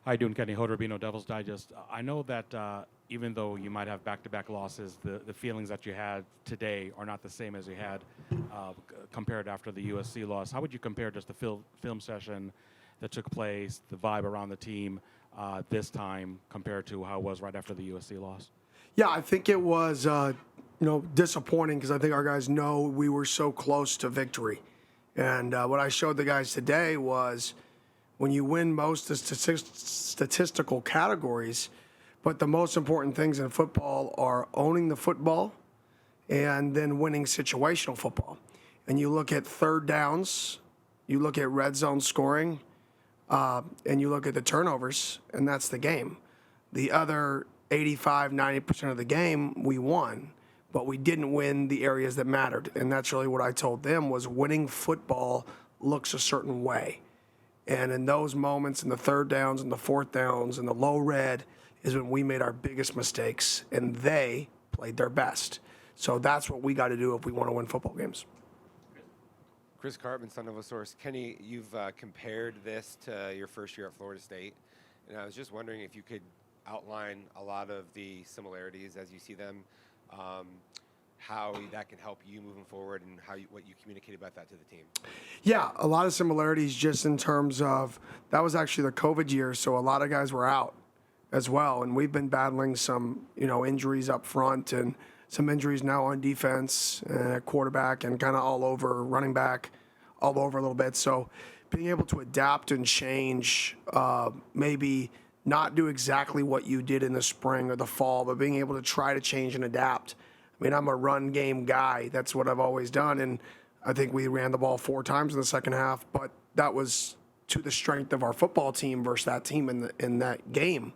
How you doing, Kenny? Hood Rubino, Devil's Digest. I know that even though you might have back-to-back losses, the feelings that you had today are not the same as you had compared after the USC loss. How would you compare just the film session that took place, the vibe around the team this time compared to how it was right after the USC loss? Yeah, I think it was disappointing because I think our guys know we were so close to victory. And what I showed the guys today was when you win most of the statistical categories, but the most important things in football are owning the football and then winning situational football. And you look at third downs, you look at red zone scoring, and you look at the turnovers, and that's the game. The other 85, 90% of the game, we won, but we didn't win the areas that mattered. And that's really what I told them was winning football looks a certain way. And in those moments, in the third downs and the fourth downs and the low red, is when we made our biggest mistakes, and they played their best. So that's what we got to do if we want to win football games. Chris Cartman, son of a source. Kenny, you've compared this to your first year at Florida State, and I was just wondering if you could outline a lot of the similarities as you see them, how that can help you moving forward, and what you communicate about that to the team. Yeah, a lot of similarities just in terms of that was actually the COVID year, so a lot of guys were out as well, and we've been battling some injuries up front and some injuries now on defense and at quarterback and kind of all over, running back, all over a little bit. So being able to adapt and change, maybe not do exactly what you did in the spring or the fall, but being able to try to change and adapt. I mean, I'm a run game guy. That's what I've always done. And I think we ran the ball 4 times in the second half, but that was to the strength of our football team versus that team in that game,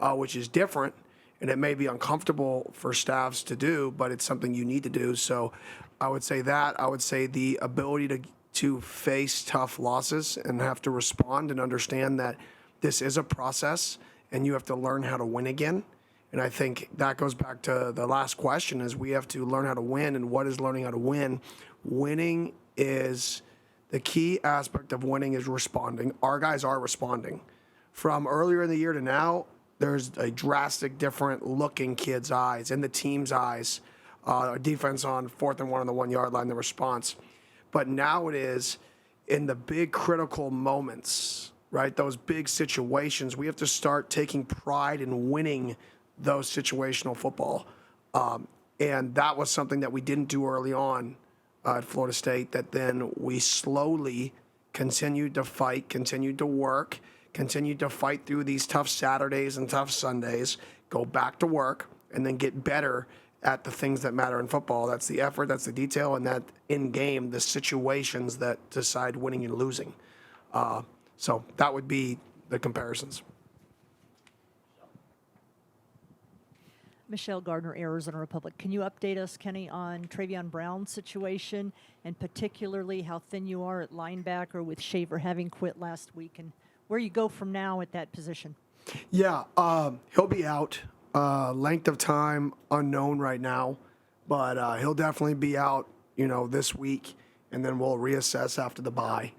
which is different. And it may be uncomfortable for staffs to do, but it's something you need to do. So I would say that. I would say the ability to face tough losses and have to respond and understand that this is a process and you have to learn how to win again. And I think that goes back to the last question is we have to learn how to win. And what is learning how to win? Winning is the key aspect of winning is responding. Our guys are responding. From earlier in the year to now, there's a drastic different look in kids' eyes and the team's eyes. Defense on 4th and 1 on the 1 yard line, the response. But now it is in the big critical moments, right? Those big situations, we have to start taking pride in winning those situational football. And that was something that we didn't do early on at Florida State that then we slowly continued to fight, continued to work, continued to fight through these tough Saturdays and tough Sundays, go back to work, and then get better at the things that matter in football. That's the effort, that's the detail, and that in-game, the situations that decide winning and losing. So that would be the comparisons. Michelle Gardner, Arizona Republic. Can you update us, Kenny, on Trayon Brown's situation, and particularly how thin you are at linebacker with Shaver having quit last week, and where you go from now at that position? Yeah, he'll be out. Length of time unknown right now, but he'll definitely be out, this week, and then we'll reassess after the bye.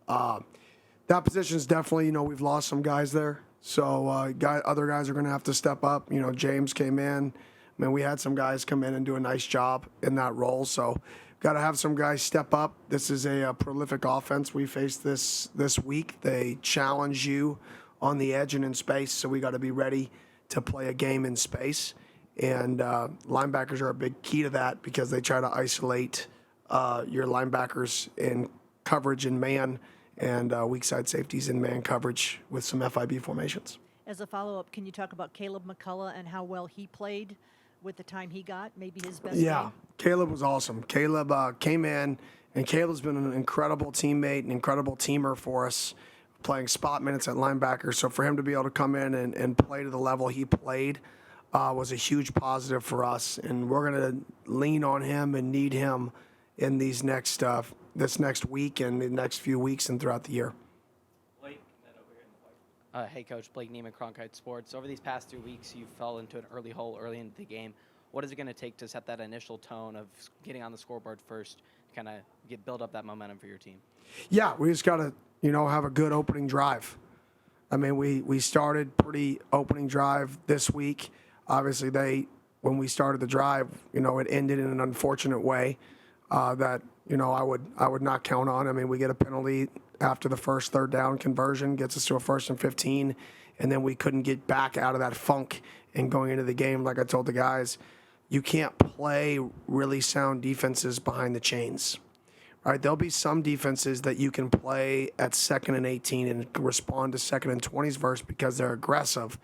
That position's definitely, we've lost some guys there. So other guys are going to have to step up. James came in. I mean, we had some guys come in and do a nice job in that role. So got to have some guys step up. This is a prolific offense we faced this week. They challenge you on the edge and in space, so we got to be ready to play a game in space. And linebackers are a big key to that because they try to isolate your linebackers in coverage and man, and weak side safeties in man coverage with some FIB formations. As a follow-up, can you talk about Caleb McCullough and how well he played with the time he got, maybe his best game? Caleb was awesome. Caleb came in, and Caleb's been an incredible teammate, an incredible teamer for us, playing spot minutes at linebacker. So for him to be able to come in and play to the level he played was a huge positive for us. And we're going to lean on him and need him in these next this next week and the next few weeks and throughout the year. Blake, and then over here in the white. Hey, Coach. Blake Neiman, Cronkite Sports. Over these past 2 weeks, you fell into an early hole early into the game. What is it going to take to set that initial tone of getting on the scoreboard first, kind of build up that momentum for your team? Yeah, we just got to, have a good opening drive. I mean, we started pretty opening drive this week. Obviously, when we started the drive, it ended in an unfortunate way that I would not count on. I mean, we get a penalty after the first third down conversion, gets us to a 1st and 15, and then we couldn't get back out of that funk. And going into the game, like I told the guys, you can't play really sound defenses behind the chains. Right? There'll be some defenses that you can play at 2nd and 18 and respond to 2nd and 20s verse because they're aggressive.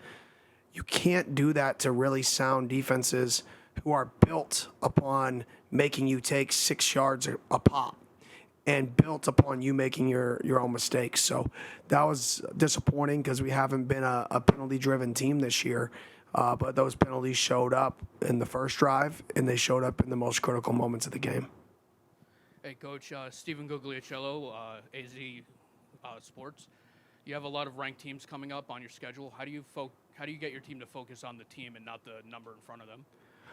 You can't do that to really sound defenses who are built upon making you take 6 yards a pop and built upon you making your own mistakes. So that was disappointing because we haven't been a penalty-driven team this year. But those penalties showed up in the first drive, and they showed up in the most critical moments of the game. Hey, Coach, Stephen Guglielcello, AZ Sports. You have a lot of ranked teams coming up on your schedule. How do you get your team to focus on the team and not the number in front of them?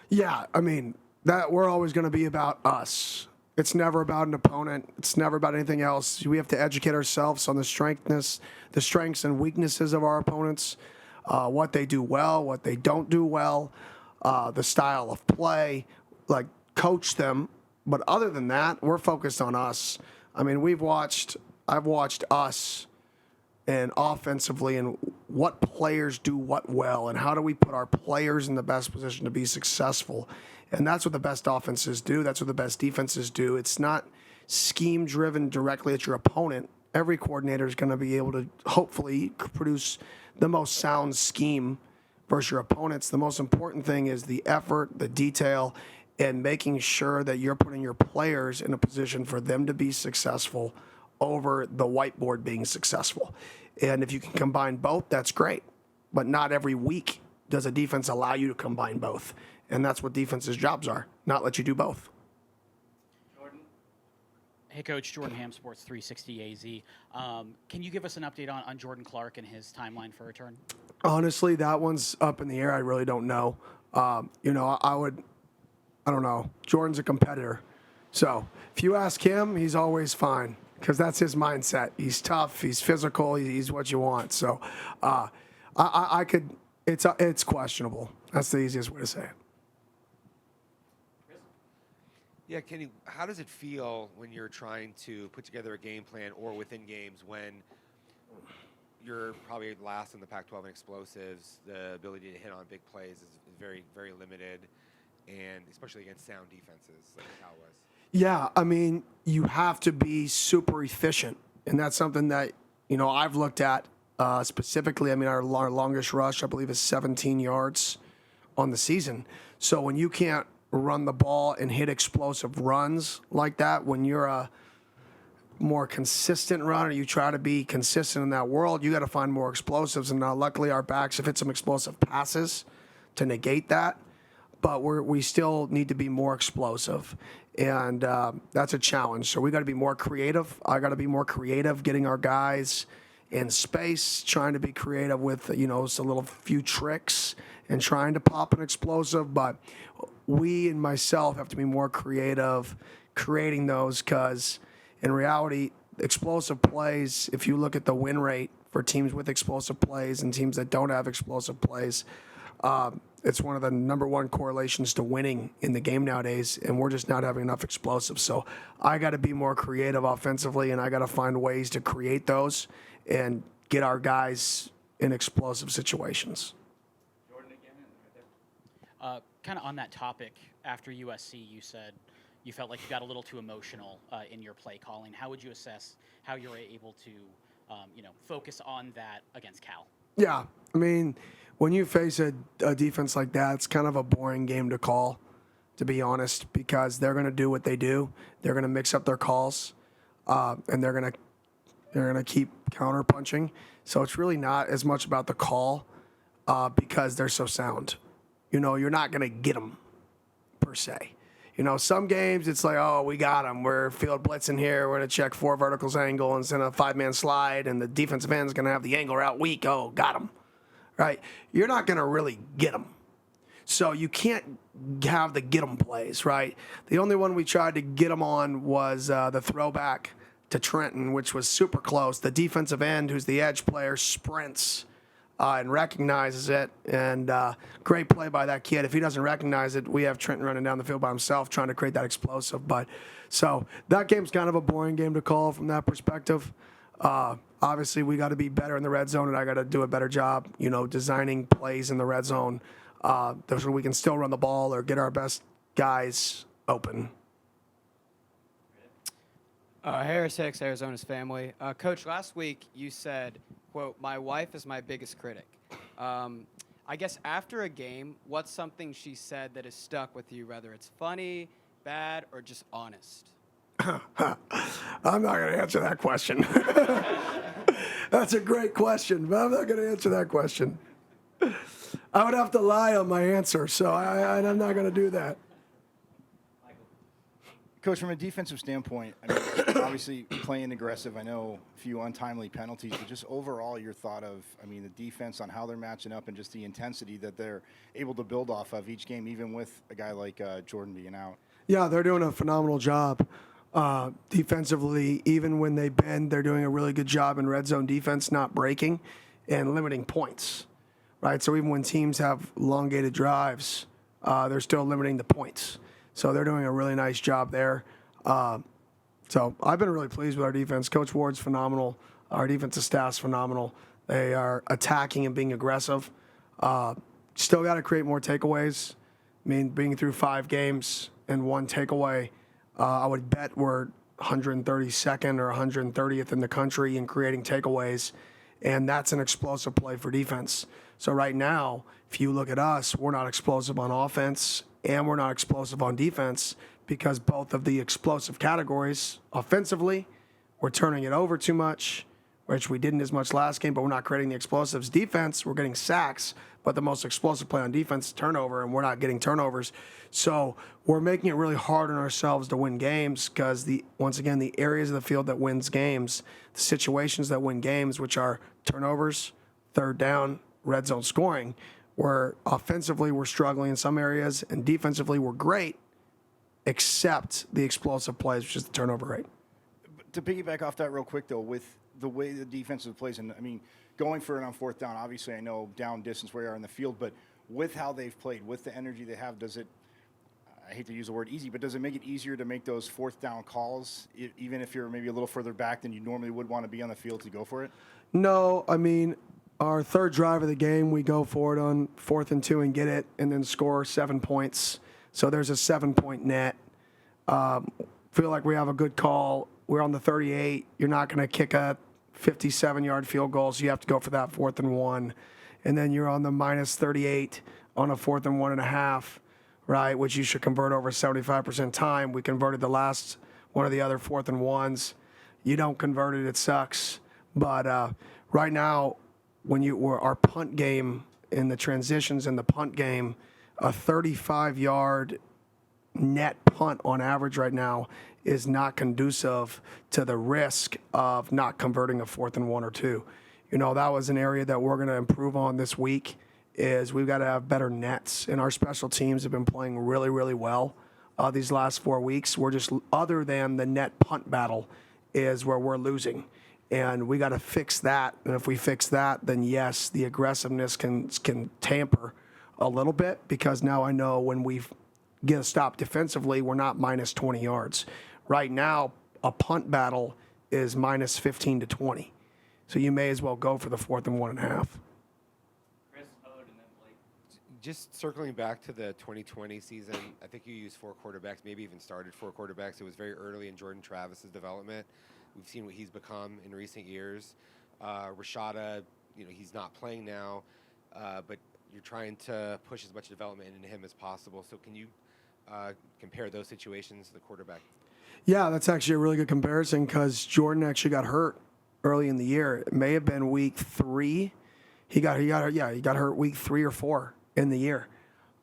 Yeah, I mean, that we're always going to be about us. It's never about an opponent. It's never about anything else. We have to educate ourselves on the strengths and weaknesses of our opponents, what they do well, what they don't do well, the style of play, like coach them. But other than that, we're focused on us. I mean, I've watched us and offensively and what players do what well and how do we put our players in the best position to be successful. And that's what the best offenses do. That's what the best defenses do. It's not scheme driven directly at your opponent. Every coordinator is going to be able to hopefully produce the most sound scheme versus your opponents. The most important thing is the effort, the detail, and making sure that you're putting your players in a position for them to be successful over the whiteboard being successful. And if you can combine both, that's great. But not every week does a defense allow you to combine both. And that's what defense's jobs are, not let you do both. Jordan? Hey, Coach. Jordan Ham, Sports 360 AZ. Can you give us an update on Jordan Clark and his timeline for return? Honestly, that one's up in the air. I really don't know. I don't know. Jordan's a competitor. So if you ask him, he's always fine because that's his mindset. He's tough. He's physical. He's what you want. So it's questionable. That's the easiest way to say it. Yeah, Kenny, how does it feel when you're trying to put together a game plan or within games when you're probably last in the Pac-12 in explosives, the ability to hit on big plays is very, very limited, and especially against sound defenses like Cal was? Yeah, I mean, you have to be super efficient, and that's something that, I've looked at specifically. I mean, our longest rush, I believe, is 17 yards on the season. So when you can't run the ball and hit explosive runs like that, when you're a more consistent runner, you try to be consistent in that world, you got to find more explosives. And now, luckily, our backs have hit some explosive passes to negate that. But we still need to be more explosive. And that's a challenge. So we got to be more creative. I got to be more creative getting our guys in space, trying to be creative with, some little few tricks and trying to pop an explosive. But we and myself have to be more creative creating those because in reality, explosive plays, if you look at the win rate for teams with explosive plays and teams that don't have explosive plays, it's one of the number one correlations to winning in the game nowadays, and we're just not having enough explosives. So I got to be more creative offensively, and I got to find ways to create those and get our guys in explosive situations. Jordan again, right there. Kind of on that topic, after USC, you said you felt like you got a little too emotional in your play calling. How would you assess how you were able to, focus on that against Cal? Yeah, I mean, when you face a defense like that, it's kind of a boring game to call, to be honest, because they're going to do what they do. They're going to mix up their calls, and they're going to keep counter punching. So it's really not as much about the call because they're so sound. You're not going to get them per se. Some games it's like, oh, we got them. We're field blitzing here. We're going to check 4 verticals angle and send a 5-man slide, and the defensive end is going to have the angle route weak. Oh, got them. Right? You're not going to really get them. So you can't have the get them plays, right? The only one we tried to get them on was the throwback to Trenton, which was super close. The defensive end, who's the edge player, sprints and recognizes it. And great play by that kid. If he doesn't recognize it, we have Trenton running down the field by himself trying to create that explosive. But so that game's kind of a boring game to call from that perspective. Obviously, we got to be better in the red zone, and I got to do a better job, designing plays in the red zone so we can still run the ball or get our best guys open. Harris Hicks, Arizona's family. Coach, last week you said, quote, "My wife is my biggest critic." I guess after a game, what's something she said that has stuck with you, whether it's funny, bad, or just honest? I'm not going to answer that question. That's a great question, but I'm not going to answer that question. I would have to lie on my answer, so I'm not going to do that. Coach, from a defensive standpoint, I mean, obviously playing aggressive, I know a few untimely penalties, but just overall your thought of, the defense on how they're matching up and just the intensity that they're able to build off of each game, even with a guy like Jordan being out. Yeah, they're doing a phenomenal job defensively. Even when they bend, they're doing a really good job in red zone defense, not breaking and limiting points, right? So even when teams have elongated drives, they're still limiting the points. So they're doing a really nice job there. So I've been really pleased with our defense. Coach Ward's phenomenal. Our defensive staff's phenomenal. They are attacking and being aggressive. Still got to create more takeaways. Being through 5 games and 1 takeaway, I would bet we're 132nd or 130th in the country in creating takeaways, and that's an explosive play for defense. So right now, if you look at us, we're not explosive on offense and we're not explosive on defense because both of the explosive categories, offensively, we're turning it over too much, which we didn't as much last game, but we're not creating the explosives. Defense, we're getting sacks, but the most explosive play on defense is turnover, and we're not getting turnovers. So we're making it really hard on ourselves to win games because, once again, the areas of the field that wins games, the situations that win games, which are turnovers, third down, red zone scoring, where offensively we're struggling in some areas and defensively we're great, except the explosive plays, which is the turnover rate. To piggyback off that real quick, though, with the way the defensive plays, and going for it on 4th down, obviously I know down distance where you are in the field, but with how they've played, with the energy they have, does it, I hate to use the word easy, but does it make it easier to make those 4th down calls, even if you're maybe a little further back than you normally would want to be on the field to go for it? No, our third drive of the game, we go for it on 4th and 2 and get it, and then score 7 points. So there's a 7-point net. Feel like we have a good call. We're on the 38. You're not going to kick a 57-yard field goal, so you have to go for that 4th and 1. And then you're on the minus 38 on a 4th and 1.5, right, which you should convert over 75% time. We converted the last one of the other 4th and 1s. You don't convert it, it sucks. But right now, our punt game in the transitions in the punt game, a 35-yard net punt on average right now is not conducive to the risk of not converting a 4th and 1 or 2. That was an area that we're going to improve on this week is we've got to have better nets. And our special teams have been playing really, really well these last 4 weeks. We're just, other than the net punt battle, is where we're losing. And we got to fix that. And if we fix that, then yes, the aggressiveness can tamper a little bit because now I know when we get a stop defensively, we're not minus 20 yards. Right now, a punt battle is minus 15 to 20. So you may as well go for the 4th and 1.5. Just circling back to the 2020 season, I think you used 4 quarterbacks, maybe even started 4 quarterbacks. It was very early in Jordan Travis's development. We've seen what he's become in recent years. Rashada, he's not playing now, but you're trying to push as much development into him as possible. So can you compare those situations to the quarterback? Yeah, that's actually a really good comparison because Jordan actually got hurt early in the year. It may have been week 3. He got hurt week 3 or 4 in the year.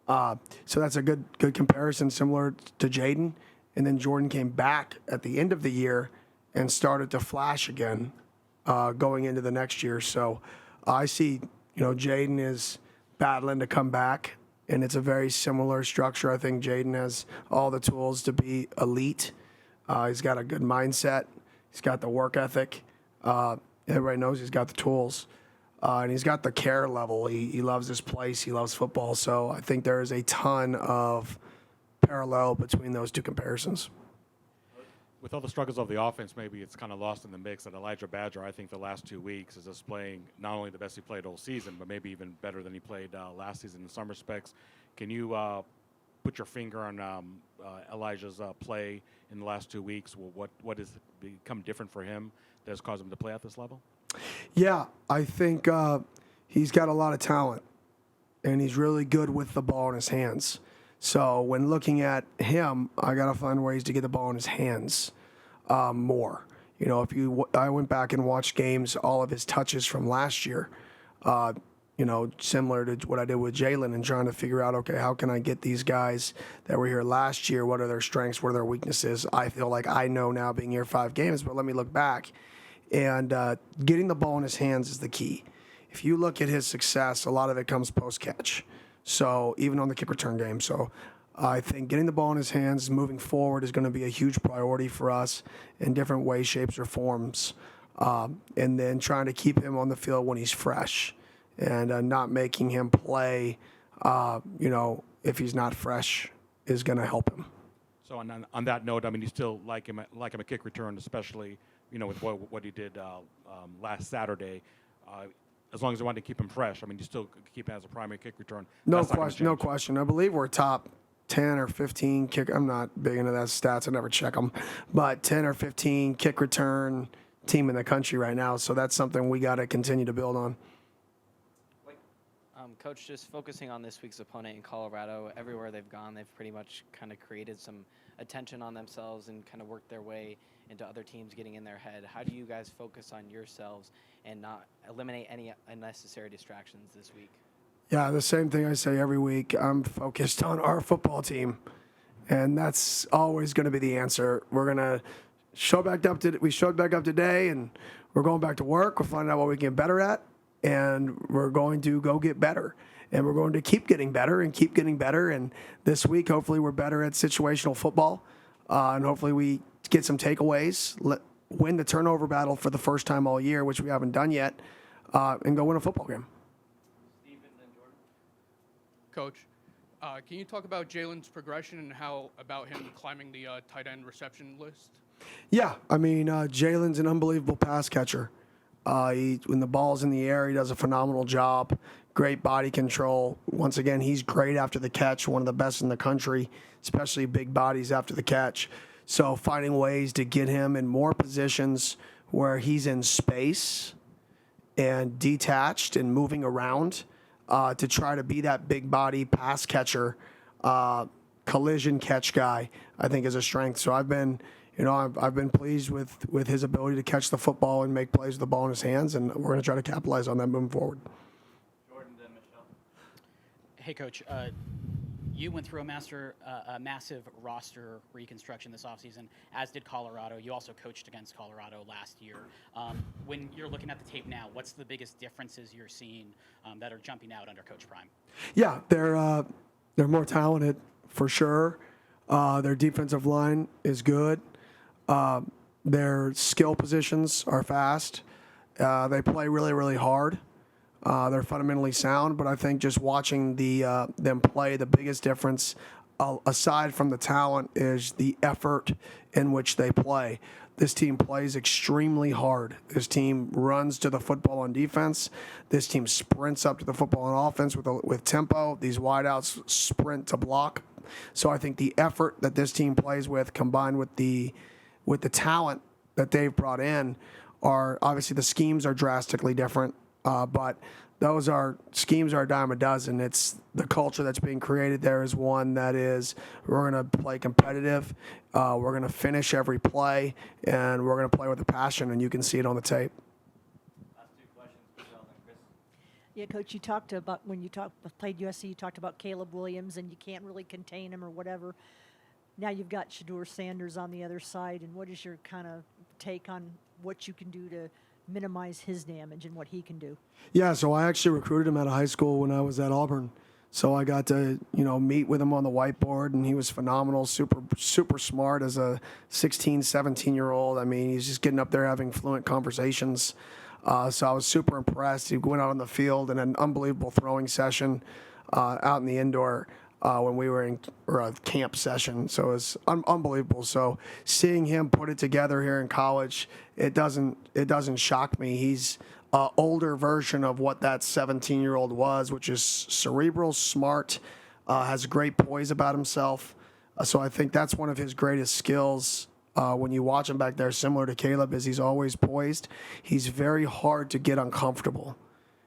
So that's a good comparison, similar to Jaden. And then Jordan came back at the end of the year and started to flash again going into the next year. So I see, Jaden is battling to come back, and it's a very similar structure. I think Jaden has all the tools to be elite. He's got a good mindset. He's got the work ethic. Everybody knows he's got the tools. And he's got the care level. He loves his place. He loves football. So I think there is a ton of parallel between those two comparisons. With all the struggles of the offense, maybe it's kind of lost in the mix that Elijah Badger, I think the last 2 weeks, is just playing not only the best he played all season, but maybe even better than he played last season in some respects. Can you put your finger on Elijah's play in the last 2 weeks? What has become different for him that has caused him to play at this level? Yeah, I think he's got a lot of talent, and he's really good with the ball in his hands. So when looking at him, I got to find ways to get the ball in his hands more. You know, I went back and watched games, all of his touches from last year, you know, similar to what I did with Jalen, and trying to figure out, okay, how can I get these guys that were here last year? What are their strengths? What are their weaknesses? I feel like I know now being here 5 games, but let me look back. And getting the ball in his hands is the key. If you look at his success, a lot of it comes post-catch. So even on the kick return game. So I think getting the ball in his hands moving forward is going to be a huge priority for us in different ways, shapes, or forms. And then trying to keep him on the field when he's fresh and not making him play, you know, if he's not fresh is going to help him. So on that note, I mean, you still like him a kick return, especially, you know, with what he did last Saturday. As long as you want to keep him fresh, I mean, you still keep him as a primary kick return. No question, no question. I believe we're top 10 or 15 kick. I'm not big into that stats. I never check them, but 10 or 15 kick return team in the country right now. So that's something we got to continue to build on. Coach, just focusing on this week's opponent in Colorado, everywhere they've gone, they've pretty much kind of created some attention on themselves and kind of worked their way into other teams getting in their head. How do you guys focus on yourselves and not eliminate any unnecessary distractions this week? Yeah, the same thing I say every week. I'm focused on our football team, and that's always going to be the answer. We're going to we showed back up today, and we're going back to work. We're finding out what we can get better at, and we're going to go get better. And we're going to keep getting better and keep getting better. And this week, hopefully, we're better at situational football, and hopefully we get some takeaways, win the turnover battle for the first time all year, which we haven't done yet, and go win a football game. Coach, can you talk about Jalen's progression and how about him climbing the tight end reception list? Yeah, I mean, Jalen's an unbelievable pass catcher. When the ball's in the air, he does a phenomenal job. Great body control. Once again, he's great after the catch, one of the best in the country, especially big bodies after the catch. So finding ways to get him in more positions where he's in space and detached and moving around to try to be that big body pass catcher, collision catch guy, I think is a strength. So I've been pleased with his ability to catch the football and make plays with the ball in his hands, and we're going to try to capitalize on that moving forward. Jordan, then Michelle. Hey, Coach. You went through a massive roster reconstruction this offseason, as did Colorado. You also coached against Colorado last year. When you're looking at the tape now, what's the biggest differences you're seeing that are jumping out under Coach Prime? Yeah, they're more talented for sure. Their defensive line is good. Their skill positions are fast. They play really, really hard. They're fundamentally sound, but I think just watching them play, the biggest difference, aside from the talent, is the effort in which they play. This team plays extremely hard. This team runs to the football on defense. This team sprints up to the football on offense with tempo. These wideouts sprint to block. So I think the effort that this team plays with, combined with the talent that they've brought in, are obviously the schemes are drastically different. But schemes are a dime a dozen. It's the culture that's being created there is one that is, we're going to play competitive. We're going to finish every play, and we're going to play with a passion, and you can see it on the tape. Last 2 questions, Michelle, then Chris. Yeah, Coach, you talked about when you played USC, you talked about Caleb Williams, and you can't really contain him or whatever. Now you've got Shador Sanders on the other side, and what is your kind of take on what you can do to minimize his damage and what he can do? Yeah, so I actually recruited him out of high school when I was at Auburn. So I got to, meet with him on the whiteboard, and he was phenomenal, super smart as a 16, 17-year-old. I mean, he's just getting up there having fluent conversations. So I was super impressed. He went out on the field in an unbelievable throwing session out in the indoor when we were in a camp session. So it was unbelievable. So seeing him put it together here in college, it doesn't shock me. He's older version of what that 17-year-old was, which is cerebral, smart, has great poise about himself. So I think that's one of his greatest skills. When you watch him back there, similar to Caleb, is he's always poised. He's very hard to get uncomfortable.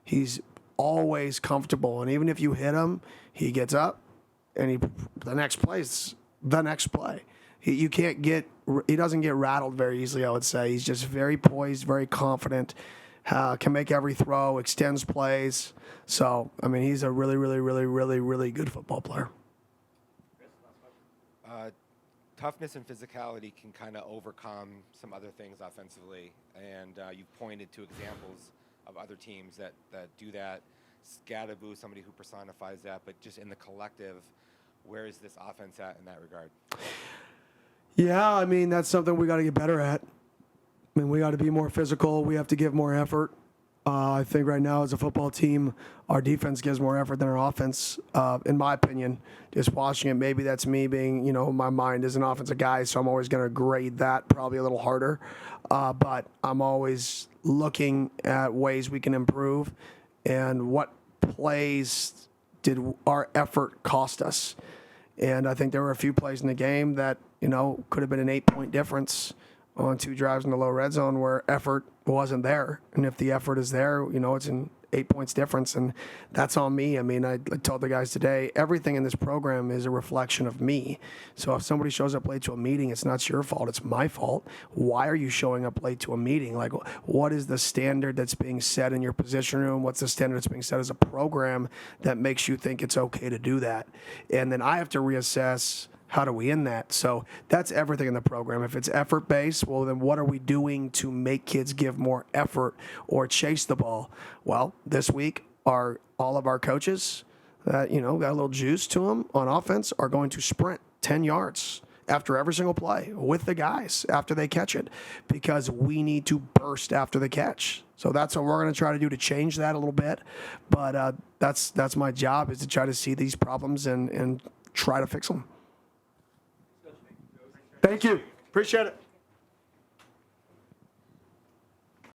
He's always comfortable, and even if you hit him, he gets up, and the next play's the next play. He doesn't get rattled very easily, I would say. He's just very poised, very confident. Can make every throw, extends plays. So, I mean, he's a really, really, really, really, really good football player. Toughness and physicality can kind of overcome some other things offensively, and you've pointed to examples of other teams that do that. Scadaboo, somebody who personifies that, but just in the collective, where is this offense at in that regard? Yeah, I mean, that's something we got to get better at. I mean, we got to be more physical. We have to give more effort. I think right now as a football team, our defense gives more effort than our offense, in my opinion. Just watching it, maybe that's me being, my mind is an offensive guy, so I'm always going to grade that probably a little harder. But I'm always looking at ways we can improve and what plays did our effort cost us. And I think there were a few plays in the game that, could have been an 8-point difference on 2 drives in the low red zone where effort wasn't there. And if the effort is there, it's an 8 points difference, and that's on me. I mean, I told the guys today, everything in this program is a reflection of me. So if somebody shows up late to a meeting, it's not your fault, it's my fault. Why are you showing up late to a meeting? Like, what is the standard that's being set in your position room? What's the standard that's being set as a program that makes you think it's okay to do that? And then I have to reassess, how do we end that? So that's everything in the program. If it's effort-based, well, then what are we doing to make kids give more effort or chase the ball? Well, this week, all of our coaches that, got a little juice to them on offense are going to sprint 10 yards after every single play with the guys after they catch it, because we need to burst after the catch. So that's what we're going to try to do to change that a little bit. But that's my job, is to try to see these problems and try to fix them. Thank you. Appreciate it.